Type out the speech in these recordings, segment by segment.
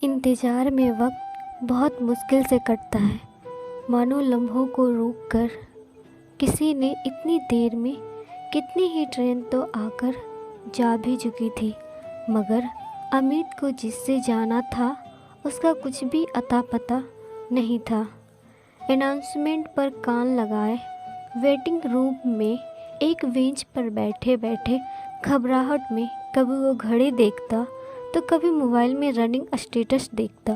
इंतज़ार में वक्त बहुत मुश्किल से कटता है, मानो लम्हों को रोक कर किसी ने इतनी देर में कितनी ही ट्रेन तो आकर जा भी चुकी थी, मगर अमित को जिससे जाना था उसका कुछ भी अता पता नहीं था। अनाउंसमेंट पर कान लगाए वेटिंग रूम में एक बेंच पर बैठे बैठे घबराहट में कभी वो घड़ी देखता तो कभी मोबाइल में रनिंग स्टेटस देखता।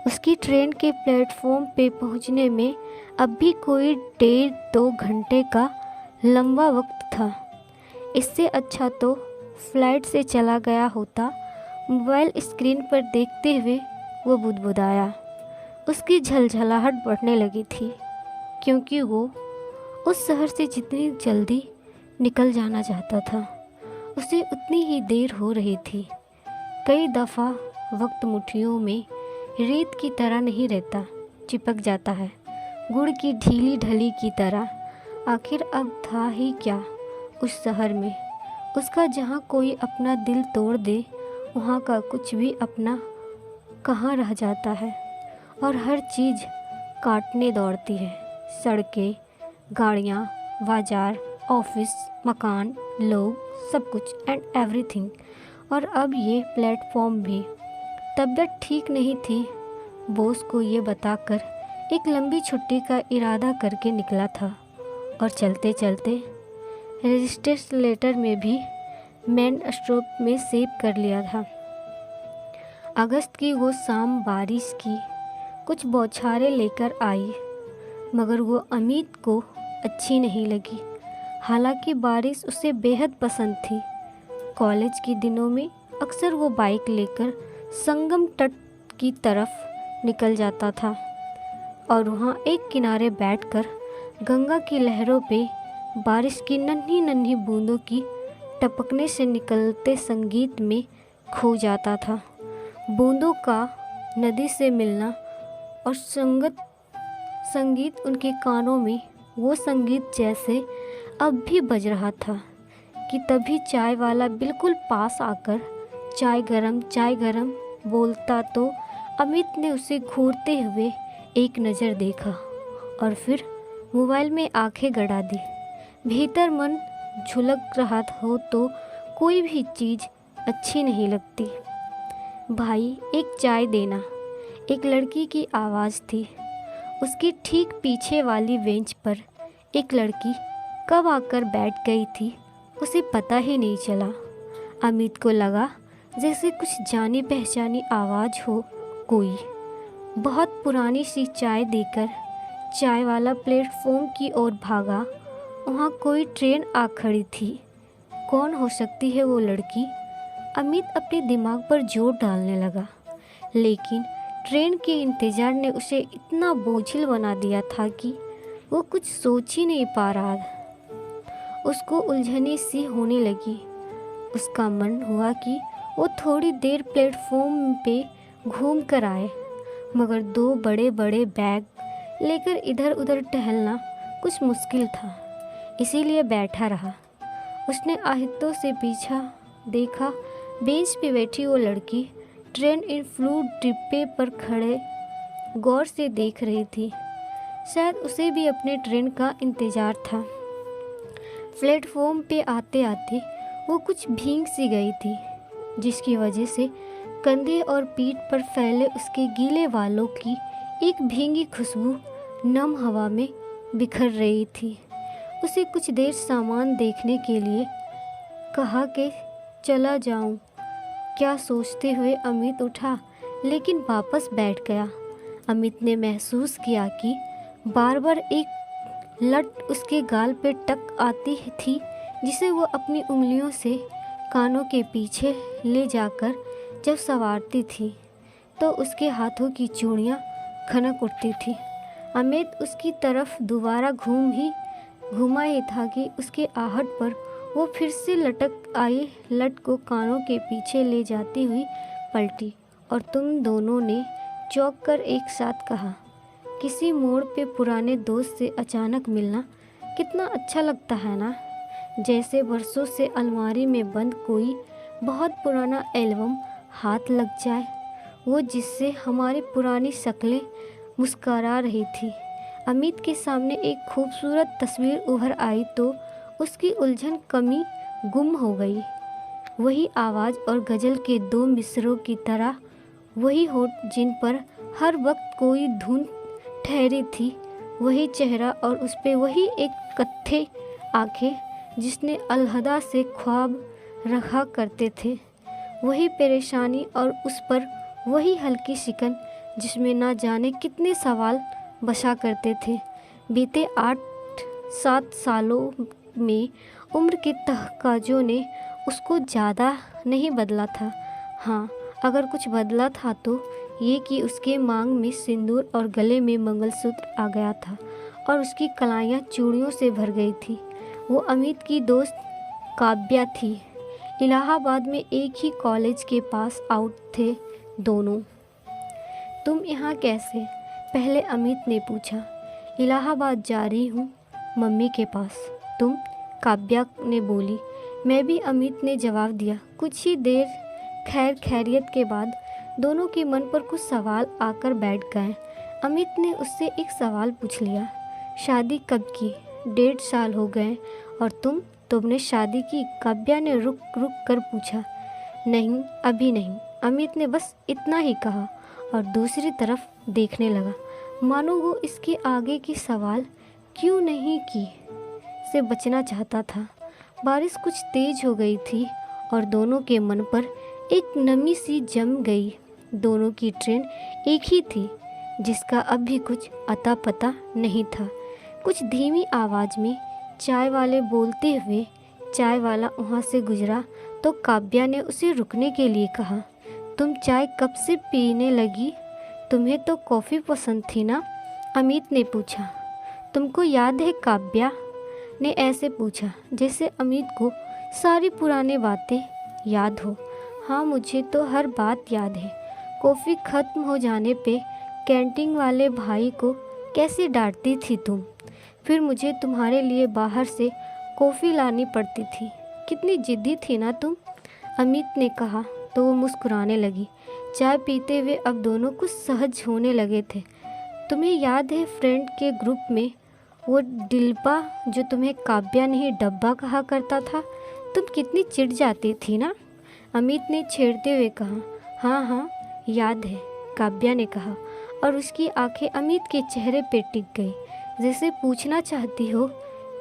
उसकी ट्रेन के प्लेटफॉर्म पे पहुंचने में अब भी कोई 1.5-2 घंटे का लंबा वक्त था। इससे अच्छा तो फ्लाइट से चला गया होता। मोबाइल स्क्रीन पर देखते हुए वो बुदबुदाया। उसकी झलझलाहट बढ़ने लगी थी, क्योंकि वो उस शहर से जितनी जल्दी निकल जाना चाहता था, उसे उतनी ही देर हो रही थी। कई दफ़ा वक्त मुट्ठियों में रेत की तरह नहीं रहता, चिपक जाता है, गुड़ की ढीली ढली की तरह। आखिर अब था ही क्या उस शहर में उसका, जहाँ कोई अपना दिल तोड़ दे वहाँ का कुछ भी अपना कहाँ रह जाता है और हर चीज़ काटने दौड़ती है। सड़कें, गाड़ियाँ, बाजार, ऑफिस, मकान, लोग, सब कुछ एंड एवरीथिंग। और अब ये प्लेटफॉर्म भी। तबीयत ठीक नहीं थी। बॉस को ये बताकर एक लंबी छुट्टी का इरादा करके निकला था और चलते चलते रजिस्ट्रेशन लेटर में भी मेन स्टॉप में सेव कर लिया था। अगस्त की वो शाम बारिश की कुछ बौछारें लेकर आई, मगर वो अमित को अच्छी नहीं लगी। हालांकि बारिश उसे बेहद पसंद थी। कॉलेज के दिनों में अक्सर वो बाइक लेकर संगम तट की तरफ निकल जाता था और वहाँ एक किनारे बैठकर गंगा की लहरों पे बारिश की नन्ही नन्ही बूंदों की टपकने से निकलते संगीत में खो जाता था। बूंदों का नदी से मिलना और संगीत उनके कानों में वो संगीत जैसे अब भी बज रहा था कि तभी चाय वाला बिल्कुल पास आकर चाय गरम बोलता तो अमित ने उसे घूरते हुए एक नज़र देखा और फिर मोबाइल में आंखें गड़ा दी। भीतर मन झुलक रहा हो तो कोई भी चीज़ अच्छी नहीं लगती। भाई एक चाय देना, एक लड़की की आवाज़ थी। उसके ठीक पीछे वाली बेंच पर एक लड़की कब आकर बैठ गई थी उसे पता ही नहीं चला। अमित को लगा जैसे कुछ जानी पहचानी आवाज़ हो। कोई बहुत पुरानी सी चाय देकर चाय वाला प्लेटफॉर्म की ओर भागा। वहाँ कोई ट्रेन आ खड़ी थी। कौन हो सकती है वो लड़की? अमित अपने दिमाग पर जोर डालने लगा, लेकिन ट्रेन के इंतज़ार ने उसे इतना बोझिल बना दिया था कि वो कुछ सोच ही नहीं पा रहा। उसको उलझने सी होने लगी। उसका मन हुआ कि वो थोड़ी देर प्लेटफॉर्म पे घूम कर आए, मगर 2 बड़े बड़े बैग लेकर इधर उधर टहलना कुछ मुश्किल था, इसीलिए बैठा रहा। उसने आहिस्ते से पीछा देखा। बेंच पे बैठी वो लड़की ट्रेन इन फ्लू डिब्बे पर खड़े गौर से देख रही थी। शायद उसे भी अपने ट्रेन का इंतज़ार था। प्लेटफॉर्म पे आते आते वो कुछ भीग सी गई थी, जिसकी वजह से कंधे और पीठ पर फैले उसके गीले बालों की एक भीगी खुशबू नम हवा में बिखर रही थी। उसे कुछ देर सामान देखने के लिए कहा कि चला जाऊं। क्या सोचते हुए अमित उठा, लेकिन वापस बैठ गया। अमित ने महसूस किया कि बार बार एक लट उसके गाल पे टक आती थी, जिसे वो अपनी उंगलियों से कानों के पीछे ले जाकर जब संवारती थी तो उसके हाथों की चूड़ियाँ खनक उठती थी। अमित उसकी तरफ दोबारा घूमा ही था कि उसके आहट पर वो फिर से लटक आई लट को कानों के पीछे ले जाती हुई पलटी और तुम दोनों ने चौंक कर एक साथ कहा, किसी मोड़ पे पुराने दोस्त से अचानक मिलना कितना अच्छा लगता है ना। जैसे बरसों से अलमारी में बंद कोई बहुत पुराना एल्बम हाथ लग जाए। वो जिससे हमारी पुरानी शक्लें मुस्करा रही थी। अमित के सामने एक खूबसूरत तस्वीर उभर आई तो उसकी उलझन कमी गुम हो गई। वही आवाज़ और गज़ल के दो मिसरों की तरह, वही होठ जिन पर हर वक्त कोई धुन ठहरी थी, वही चेहरा और उस पे वही एक कत्थे आंखें जिसने अलहदा से ख्वाब रखा करते थे, वही परेशानी और उस पर वही हल्की शिकन जिसमें ना जाने कितने सवाल बसा करते थे। बीते 8-7 सालों में उम्र के तकाज़ों ने उसको ज़्यादा नहीं बदला था। हाँ, अगर कुछ बदला था तो ये कि उसके मांग में सिंदूर और गले में मंगलसूत्र आ गया था और उसकी कलाइयाँ चूड़ियों से भर गई थी। वो अमित की दोस्त काव्या थी। इलाहाबाद में एक ही कॉलेज के पास आउट थे दोनों। तुम यहाँ कैसे? पहले अमित ने पूछा। इलाहाबाद जा रही हूँ मम्मी के पास। तुम? काव्या ने बोली। मैं भी, अमित ने जवाब दिया। कुछ ही देर खैर खैरियत के बाद दोनों के मन पर कुछ सवाल आकर बैठ गए। अमित ने उससे एक सवाल पूछ लिया। शादी कब की? 1.5 साल हो गए। और तुमने शादी की? काव्या ने रुक रुक कर पूछा। नहीं, अभी नहीं। अमित ने बस इतना ही कहा और दूसरी तरफ देखने लगा, मानो वो इसके आगे की सवाल क्यों नहीं की से बचना चाहता था। बारिश कुछ तेज हो गई थी और दोनों के मन पर एक नमी सी जम गई। दोनों की ट्रेन एक ही थी जिसका अब भी कुछ अता पता नहीं था। कुछ धीमी आवाज़ में चाय वाले बोलते हुए चाय वाला वहाँ से गुजरा तो काव्या ने उसे रुकने के लिए कहा। तुम चाय कब से पीने लगी? तुम्हें तो कॉफ़ी पसंद थी ना? अमित ने पूछा। तुमको याद है? काव्या ने ऐसे पूछा जैसे अमित को सारी पुरानी बातें याद हो। हाँ, मुझे तो हर बात याद है। कॉफ़ी ख़त्म हो जाने पे कैंटीन वाले भाई को कैसे डांटती थी तुम। फिर मुझे तुम्हारे लिए बाहर से कॉफ़ी लानी पड़ती थी। कितनी ज़िद्दी थी ना तुम। अमित ने कहा तो वो मुस्कुराने लगी। चाय पीते हुए अब दोनों कुछ सहज होने लगे थे। तुम्हें याद है फ्रेंड के ग्रुप में वो डिल्पा जो तुम्हें काव्या नहीं डब्बा कहा करता था? तुम कितनी चिढ़ जाती थी ना? अमित ने छेड़ते हुए कहा। हाँ हाँ, याद है, काव्या ने कहा और उसकी आंखें अमित के चेहरे पे टिक गई, जैसे पूछना चाहती हो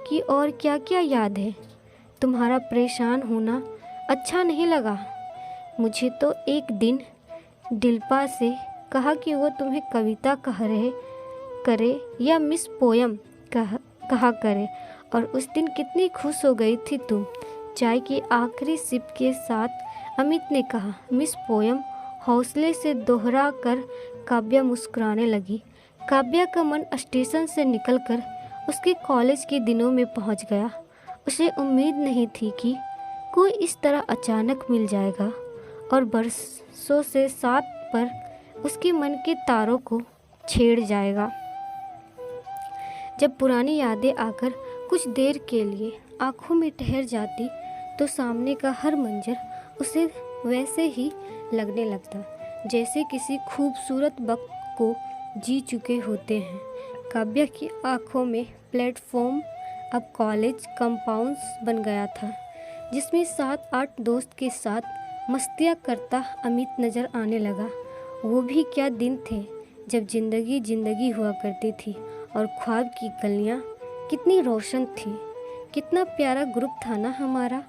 कि और क्या क्या याद है। तुम्हारा परेशान होना अच्छा नहीं लगा? मुझे तो एक दिन डिल्पा से कहा कि वो तुम्हें कविता कह रहे करे या मिस पोयम कहा करे और उस दिन कितनी खुश हो गई थी तुम। चाय की आखिरी सिप के साथ अमित ने कहा मिस पोयम, हौसले से दोहरा कर काव्या मुस्कुराने लगी। काव्या का मन स्टेशन से निकलकर उसके कॉलेज के दिनों में पहुंच गया। उसे उम्मीद नहीं थी कि कोई इस तरह अचानक मिल जाएगा और बरसों से साथ पर उसके मन के तारों को छेड़ जाएगा। जब पुरानी यादें आकर कुछ देर के लिए आंखों में ठहर जाती तो सामने का हर मंजर उसे वैसे ही लगने लगता जैसे किसी खूबसूरत वक्त को जी चुके होते हैं। काव्या की आंखों में प्लेटफॉर्म अब कॉलेज कंपाउंड्स बन गया था, जिसमें 7-8 दोस्त के साथ मस्तियाँ करता अमित नज़र आने लगा। वो भी क्या दिन थे जब ज़िंदगी ज़िंदगी हुआ करती थी और ख्वाब की गलियाँ कितनी रोशन थी। कितना प्यारा ग्रुप था ना हमारा।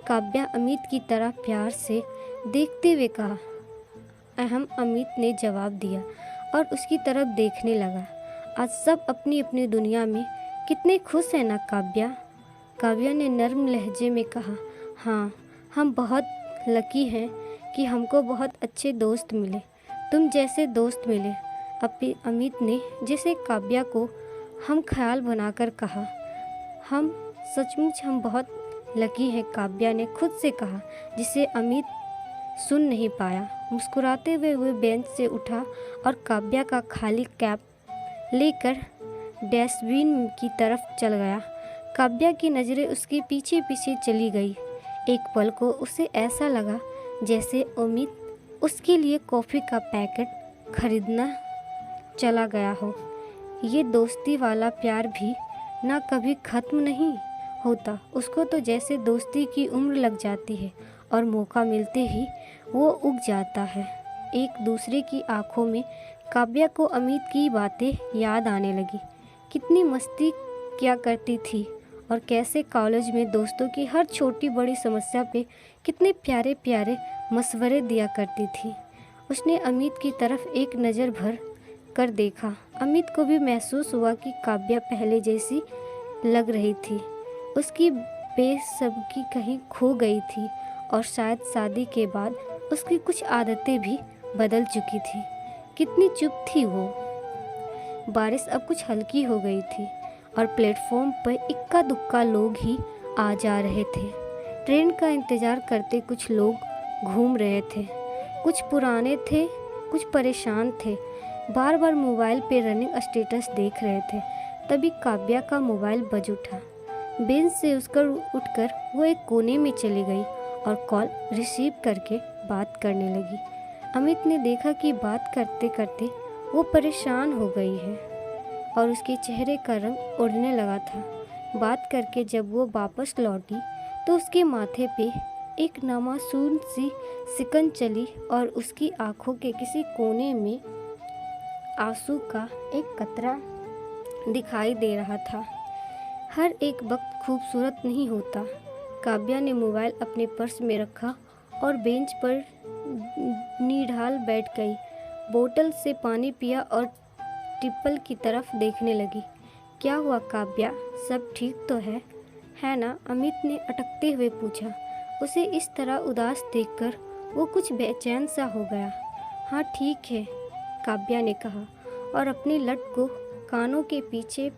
काव्या अमित की तरह प्यार से देखते हुए कहा। अहम, अमित ने जवाब दिया और उसकी तरफ देखने लगा। आज सब अपनी अपनी दुनिया में कितने खुश हैं ना काव्या। काव्या ने नर्म लहजे में कहा। हाँ, हम बहुत लकी हैं कि हमको बहुत अच्छे दोस्त मिले, तुम जैसे दोस्त मिले। अमित ने जैसे काव्या को हम ख्याल बनाकर कहा। हम सचमुच हम बहुत लकी हैं, काव्या ने खुद से कहा, जिसे अमित सुन नहीं पाया। मुस्कुराते हुए वो बेंच से उठा और काव्या का खाली कैप लेकर डस्टबिन की तरफ चल गया। काव्या की नज़रें उसके पीछे पीछे चली गई। एक पल को उसे ऐसा लगा जैसे अमित उसके लिए कॉफ़ी का पैकेट खरीदना चला गया हो। ये दोस्ती वाला प्यार भी ना कभी ख़त्म नहीं होता। उसको तो जैसे दोस्ती की उम्र लग जाती है और मौका मिलते ही वो उग जाता है। एक दूसरे की आंखों में काव्या को अमित की बातें याद आने लगी। कितनी मस्ती किया करती थी और कैसे कॉलेज में दोस्तों की हर छोटी बड़ी समस्या पे कितने प्यारे प्यारे मशवरे दिया करती थी। उसने अमित की तरफ एक नज़र भर कर देखा। अमित को भी महसूस हुआ कि काव्या पहले जैसी लग रही थी। उसकी बेसब्री कहीं खो गई थी और शायद शादी के बाद उसकी कुछ आदतें भी बदल चुकी थी। कितनी चुप थी वो। बारिश अब कुछ हल्की हो गई थी और प्लेटफॉर्म पर इक्का दुक्का लोग ही आ जा रहे थे। ट्रेन का इंतज़ार करते कुछ लोग घूम रहे थे, कुछ पुराने थे, कुछ परेशान थे, बार बार मोबाइल पे रनिंग स्टेटस देख रहे थे। तभी काव्या का मोबाइल बज उठा। बेंच से उठकर वो एक कोने में चली गई और कॉल रिसीव करके बात करने लगी। अमित ने देखा कि बात करते करते वो परेशान हो गई है और उसके चेहरे का रंग उड़ने लगा था। बात करके जब वो वापस लौटी तो उसके माथे पे एक नामासून सी सिकन चली और उसकी आंखों के किसी कोने में आंसू का एक कतरा दिखाई दे रहा था। हर एक वक्त खूबसूरत नहीं होता। काव्या ने मोबाइल अपने पर्स में रखा और बेंच पर निढाल बैठ गई। बोतल से पानी पिया और टिप्पल की तरफ देखने लगी। क्या हुआ काव्या, सब ठीक तो है ना? अमित ने अटकते हुए पूछा। उसे इस तरह उदास देखकर वो कुछ बेचैन सा हो गया। हाँ ठीक है, काव्या ने कहा और अपनी लट को कानों के पीछे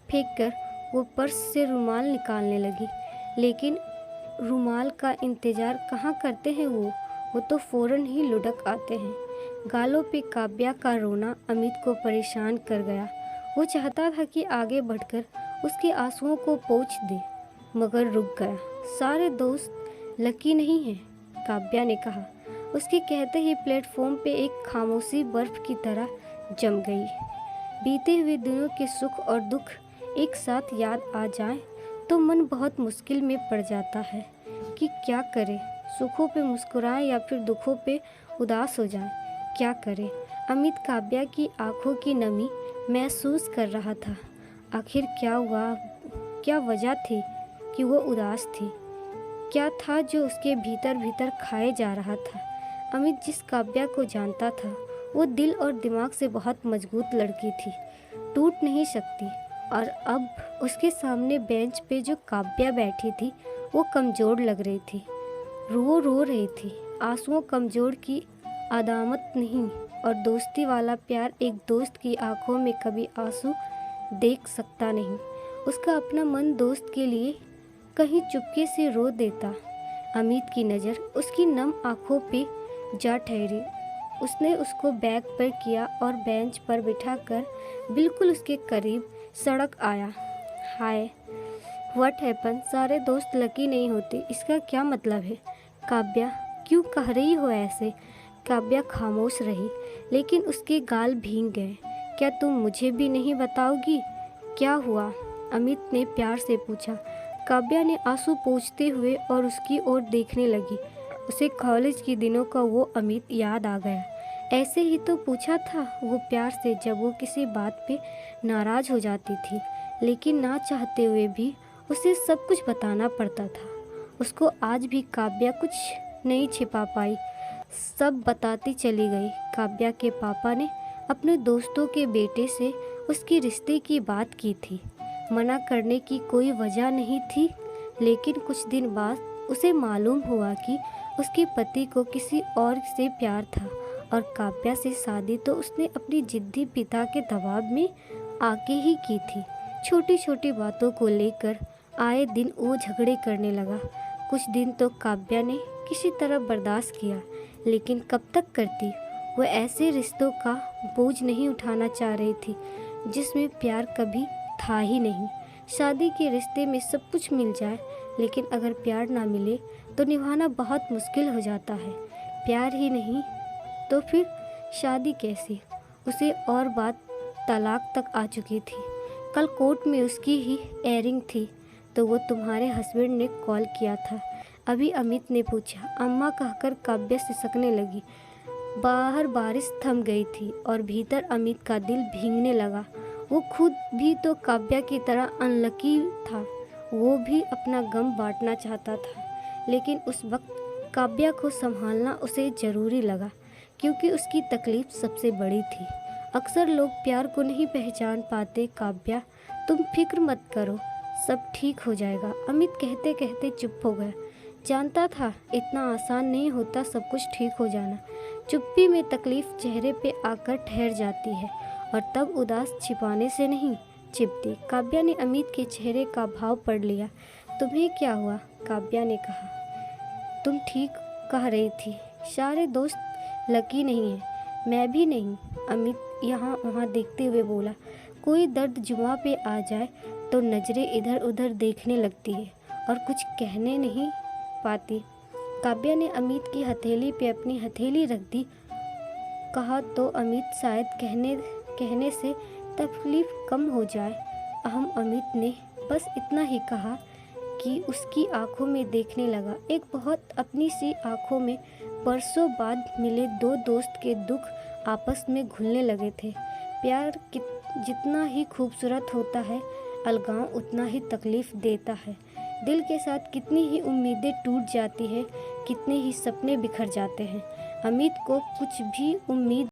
फेंककर वो पर्स से रुमाल निकालने लगी। लेकिन रुमाल का इंतज़ार कहाँ करते हैं वो तो फ़ौरन ही लुढ़क आते हैं। गालों पे काव्या का रोना अमित को परेशान कर गया। वो चाहता था कि आगे बढ़कर उसके आंसुओं को पोंछ दे, मगर रुक गया। सारे दोस्त लकी नहीं हैं, काव्या ने कहा। उसके कहते ही प्लेटफॉर्म पे एक खामोशी बर्फ की तरह जम गई। बीते हुए दिनों के सुख और दुख एक साथ याद आ जाएं तो मन बहुत मुश्किल में पड़ जाता है कि क्या करे। सुखों पे मुस्कुराएं या फिर दुखों पे उदास हो जाएं, क्या करे। अमित काव्या की आंखों की नमी महसूस कर रहा था। आखिर क्या हुआ, क्या वजह थी कि वो उदास थी? क्या था जो उसके भीतर भीतर खाए जा रहा था? अमित जिस काव्या को जानता था वो दिल और दिमाग से बहुत मजबूत लड़की थी, टूट नहीं सकती। और अब उसके सामने बेंच पे जो काव्या बैठी थी वो कमज़ोर लग रही थी, रो रही थी। आंसुओं कमज़ोर की अदामत नहीं और दोस्ती वाला प्यार एक दोस्त की आंखों में कभी आंसू देख सकता नहीं। उसका अपना मन दोस्त के लिए कहीं चुपके से रो देता। अमित की नज़र उसकी नम आंखों पे जा ठहरी। उसने उसको बैग पर किया और बेंच पर बिठाकर बिल्कुल उसके करीब सड़क आया। हाय, व्हाट हैपन? सारे दोस्त लकी नहीं होते, इसका क्या मतलब है? काव्या, क्यों कह रही हो ऐसे? काव्या खामोश रही, लेकिन उसके गाल भीग गए। क्या तुम मुझे भी नहीं बताओगी क्या हुआ? अमित ने प्यार से पूछा। काव्या ने आंसू पोंछते हुए और उसकी ओर देखने लगी। उसे कॉलेज के दिनों का वो अमित याद आ गया। ऐसे ही तो पूछा था वो प्यार से, जब वो किसी बात पे नाराज़ हो जाती थी, लेकिन ना चाहते हुए भी उसे सब कुछ बताना पड़ता था। उसको आज भी काव्या कुछ नहीं छिपा पाई, सब बताती चली गई। काव्या के पापा ने अपने दोस्तों के बेटे से उसके रिश्ते की बात की थी। मना करने की कोई वजह नहीं थी, लेकिन कुछ दिन बाद उसे मालूम हुआ कि उसके पति को किसी और से प्यार था और काव्या से शादी तो उसने अपनी जिद्दी पिता के दबाव में आके ही की थी। छोटी छोटी बातों को लेकर आए दिन वो झगड़े करने लगा। कुछ दिन तो काव्या ने किसी तरह बर्दाश्त किया, लेकिन कब तक करती? वो ऐसे रिश्तों का बोझ नहीं उठाना चाह रही थी जिसमें प्यार कभी था ही नहीं। शादी के रिश्ते में सब कुछ मिल जाए, लेकिन अगर प्यार ना मिले तो निभाना बहुत मुश्किल हो जाता है। प्यार ही नहीं, तो फिर शादी कैसी? उसे और बात तलाक तक आ चुकी थी। कल कोर्ट में उसकी ही एयरिंग थी तो वो तुम्हारे हस्बैंड ने कॉल किया था। अभी अमित ने पूछा। अम्मा कहकर काव्या सिसकने लगी। बाहर बारिश थम गई थी और भीतर अमित का दिल भीगने लगा। वो खुद भी तो काव्या की तरह अनलकी था। वो भी अपना गम बांटना चाहता था, लेकिन उस वक्त काव्या को संभालना उसे ज़रूरी लगा, क्योंकि उसकी तकलीफ़ सबसे बड़ी थी। अक्सर लोग प्यार को नहीं पहचान पाते। काव्या, तुम फिक्र मत करो, सब ठीक हो जाएगा। अमित कहते कहते चुप हो गया। जानता था इतना आसान नहीं होता सब कुछ ठीक हो जाना। चुप्पी में तकलीफ़ चेहरे पे आकर ठहर जाती है और तब उदास छिपाने से नहीं छिपती। काव्या ने अमित के चेहरे का भाव पढ़ लिया। तुम्हें क्या हुआ? काव्या ने कहा। तुम ठीक कह रही थी, सारे दोस्त लकी नहीं हैं, मैं भी नहीं। अमित यहाँ वहाँ देखते हुए बोला। कोई दर्द जुबां पे आ जाए तो नज़रें इधर उधर देखने लगती है और कुछ कहने नहीं पाती। काव्या ने अमित की हथेली पे अपनी हथेली रख दी। कहा तो अमित शायद कहने से तकलीफ कम हो जाए। अमित ने बस इतना ही कहा कि उसकी आंखों में देखने लगा। एक बहुत अपनी सी आंखों में बरसों बाद मिले दो दोस्त के दुख आपस में घुलने लगे थे। प्यार जितना ही खूबसूरत होता है, अलगाव उतना ही तकलीफ देता है। दिल के साथ कितनी ही उम्मीदें टूट जाती हैं, कितने ही सपने बिखर जाते हैं। अमित को कुछ भी उम्मीद